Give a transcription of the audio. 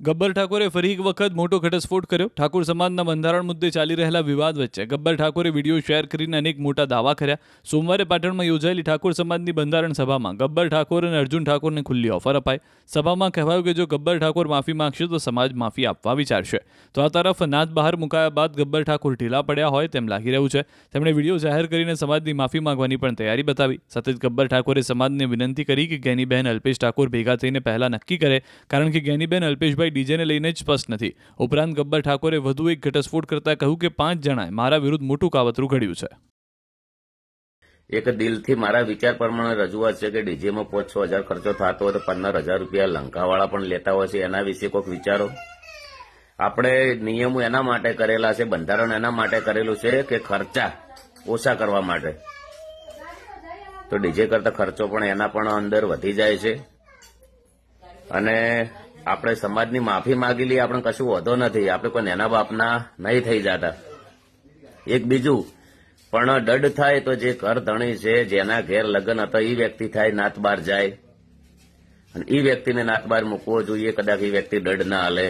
ગબ્બર ઠાકોરે ફરી એક વખત મોટો ઘટસ્ફોટ કર્યો. ઠાકોર સમાજના બંધારણ મુદ્દે ચાલી રહેલા વિવાદ વચ્ચે ગબ્બર ઠાકોરે વિડીયો શેર કરીને અનેક મોટા દાવા કર્યા. સોમવારે પાટણમાં યોજાયેલી ઠાકોર સમાજની બંધારણ સભામાં ગબ્બર ઠાકોર અને અર્જુન ઠાકોરને ખુલ્લી ઓફર અપાઈ. સભામાં કહેવાયું કે જો ગબ્બર ઠાકોર માફી માંગશે તો સમાજ માફી આપવા વિચારશે. તો આ તરફ નાત બહાર મુકાયા બાદ ગબ્બર ઠાકોર ઢીલા પડ્યા હોય તેમ લાગી રહ્યું છે. તેમણે વિડીયો જાહેર કરીને સમાજની માફી માંગવાની પણ તૈયારી બતાવી. સાથે જ ગબ્બર ઠાકોરે સમાજને વિનંતી કરી કે જ્ઞાનીબહેન અલ્પેશ ઠાકોર ભેગા થઈને પહેલા નક્કી કરે, કારણ કે જ્ઞાનીબહેન અલ્પેશભાઈ ડીજેને લઈને જ સ્પષ્ટ નથી. ઉપરાંત ગબ્બર ઠાકોરે વધુ એક ઘટસ્ફોટ કરતા કહ્યું કે 5 જણાએ મારા વિરુદ્ધ મોટું કાવતરું ઘડ્યું છે. એક દિલથી મારા વિચાર પ્રમાણે રજૂઆત છે કે ડીજેમાં 5-6 હજાર ખર્ચો થતો હોય તો 15,000 રૂપિયા લંકાવાળા પણ લેતા હોય છે. એના વિશે કોઈક વિચારો. આપણે નિયમો એના માટે કરેલા છે, બંધારણ એના માટે કરેલું છે કે ખર્ચા ઓછા કરવા માટે. તો ડીજે કરતા ખર્ચો પણ એના પણ અંદર વધી જાય છે. અને આપણે સમાજની માફી માગી લઈએ, આપણે કશું વધો નથી. આપણે કોઈ નાના બાપના નહીં થઈ જતા. એક બીજું પણ દંડ થાય તો જે ઘર ધણી છે, જેના ઘેર લગ્ન હતા એ વ્યક્તિ થાય, નાત બાર જાય અને એ વ્યક્તિને નાત બાર મૂકવો જોઈએ. કદાચ એ વ્યક્તિ દંડ ના હાલે